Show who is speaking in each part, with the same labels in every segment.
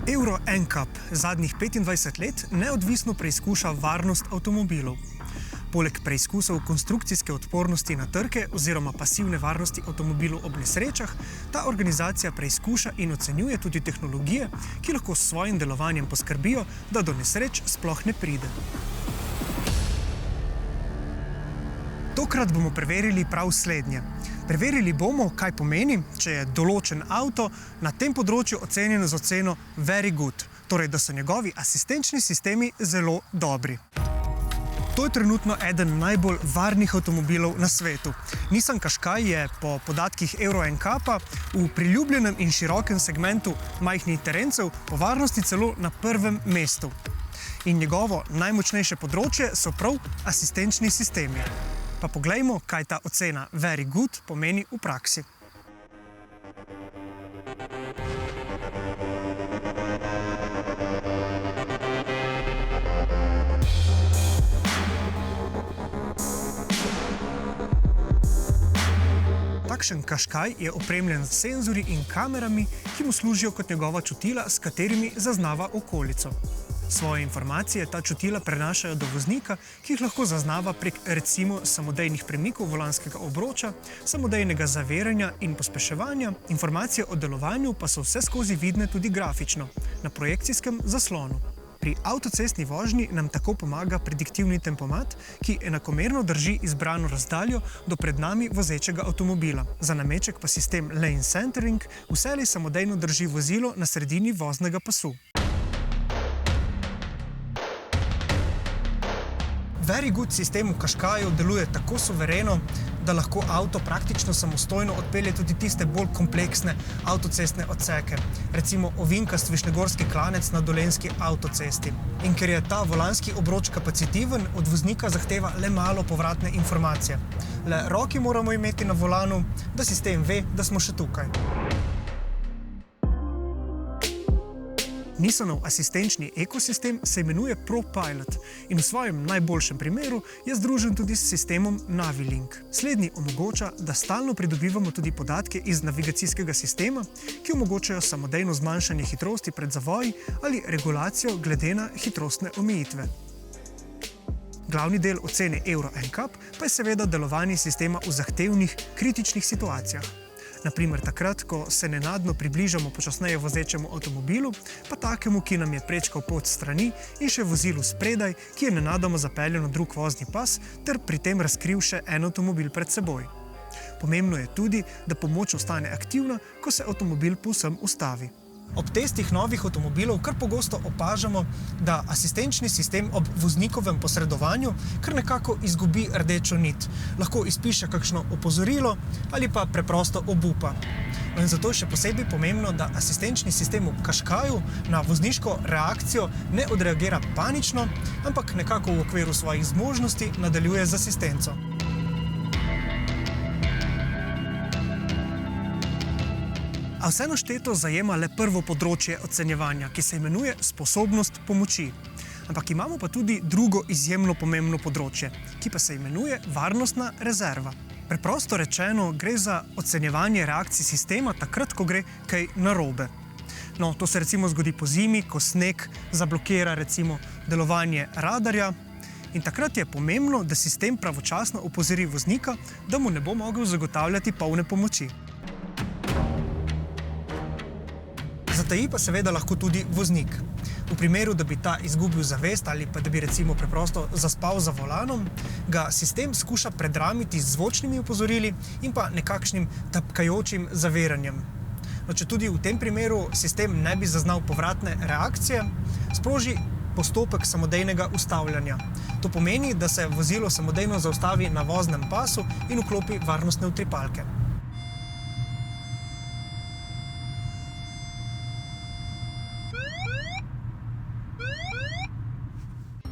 Speaker 1: Euro NCAP zadnjih 25 let neodvisno preizkuša varnost avtomobilov. Poleg preizkusov konstrukcijske odpornosti na trke oziroma pasivne varnosti avtomobilov ob nesrečah, ta organizacija preizkuša in ocenjuje tudi tehnologije, ki lahko s svojim delovanjem poskrbijo, da do nesreč sploh ne pride. Tokrat bomo preverili prav slednje. Preverili bomo, kaj pomeni, če je določen avto na tem področju ocenjen z oceno Very Good, torej da so njegovi asistenčni sistemi zelo dobri. To je trenutno eden najbolj varnih avtomobilov na svetu. Nissan Qashqai je po podatkih Euro NCAP-a v priljubljenem in širokem segmentu majhnih terencev po varnosti celo na prvem mestu. In njegovo najmočnejše področje so prav asistenčni sistemi. Pa poglejmo, kaj ta ocena Very Good pomeni v praksi. Takšen Qashqai je opremljen s senzorji in kamerami, ki mu služijo kot njegova čutila, s katerimi zaznava okolico. Svoje informacije ta čutila prenašajo do voznika, ki jih lahko zaznava prek recimo samodejnih premikov volanskega obroča, samodejnega zaviranja in pospeševanja, informacije o delovanju pa so vseskozi vidne tudi grafično, na projekcijskem zaslonu. Pri avtocestni vožnji nam tako pomaga prediktivni tempomat, ki enakomerno drži izbrano razdaljo do pred nami vozečega avtomobila. Za nameček pa sistem Lane Centering vselej samodejno drži vozilo na sredini voznega pasu. Very Good sistem v Qashqaiu deluje tako suvereno, da lahko avto praktično samostojno odpelje tudi tiste bolj kompleksne avtocestne odseke, recimo ovinkast višnjegorski klanec na dolenjski avtocesti. In ker je ta volanski obroč kapacitiven, od voznika zahteva le malo povratne informacije. Le roki moramo imeti na volanu, da sistem ve, da smo še tukaj. Nissanov asistenčni ekosistem se imenuje ProPilot in v svojem najboljšem primeru je združen tudi s sistemom Navilink. Slednji omogoča, da stalno pridobivamo tudi podatke iz navigacijskega sistema, ki omogočajo samodejno zmanjšanje hitrosti pred zavoji ali regulacijo glede na hitrostne omejitve. Glavni del ocene Euro NCAP pa je seveda delovanje sistema v zahtevnih, kritičnih situacijah. Naprimer takrat, ko se nenadno približamo počasneje vozečemu avtomobilu, pa takemu, ki nam je prečkal pot strani in še vozilu spredaj, ki je nenadoma zapeljal na drug vozni pas ter pri tem razkril še en avtomobil pred seboj. Pomembno je tudi, da pomoč ostane aktivna, ko se avtomobil povsem ustavi. Ob testih novih avtomobilov kar pogosto opažamo, da asistenčni sistem ob voznikovem posredovanju kar nekako izgubi rdečo nit. Lahko izpiše kakšno opozorilo ali pa preprosto obupa. In zato je še posebej pomembno, da asistenčni sistem v Qashqaiu na vozniško reakcijo ne odreagira panično, ampak nekako v okviru svojih zmožnosti nadaljuje z asistenco. A vse našteto zajema le prvo področje ocenjevanja, ki se imenuje sposobnost pomoči. Ampak imamo pa tudi drugo izjemno pomembno področje, ki pa se imenuje varnostna rezerva. Preprosto rečeno, gre za ocenjevanje reakcij sistema takrat, ko gre kaj narobe. No, to se recimo zgodi po zimi, ko sneg zablokira recimo delovanje radarja. In takrat je pomembno, da sistem pravočasno opozori voznika, da mu ne bo mogel zagotavljati polne pomoči. Zataji pa seveda lahko tudi voznik. V primeru, da bi ta izgubil zavest ali pa da bi recimo preprosto zaspal za volanom, ga sistem skuša predramiti z zvočnimi opozorili in pa nekakšnim tapkajočim zaviranjem. No, če tudi v tem primeru sistem ne bi zaznal povratne reakcije, sproži postopek samodejnega ustavljanja. To pomeni, da se vozilo samodejno zaustavi na voznem pasu in vklopi varnostne utripalke.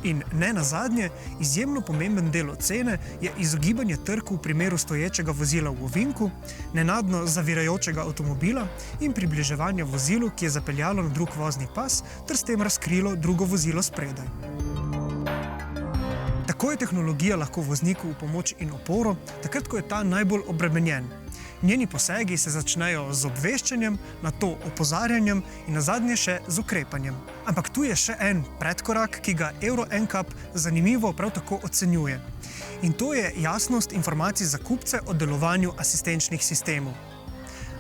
Speaker 1: In ne nazadnje, izjemno pomemben del ocene je izogibanje trku v primeru stoječega vozila v ovinku, nenadno zavirajočega avtomobila in približevanja vozilu, ki je zapeljalo na drug vozni pas ter s tem razkrilo drugo vozilo spredaj. Tako je tehnologija lahko vozniku v pomoč in oporo, takrat, ko je ta najbolj obremenjen. Njeni posegi se začnejo z obveščanjem, nato opozarjanjem in nazadnje še z ukrepanjem. Ampak tu je še en predkorak, ki ga Euro NCAP zanimivo prav tako ocenjuje. In to je jasnost informacij za kupce o delovanju asistenčnih sistemov.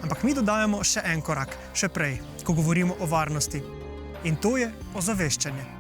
Speaker 1: Ampak mi dodajamo še en korak, še prej, ko govorimo o varnosti. In to je ozaveščanje.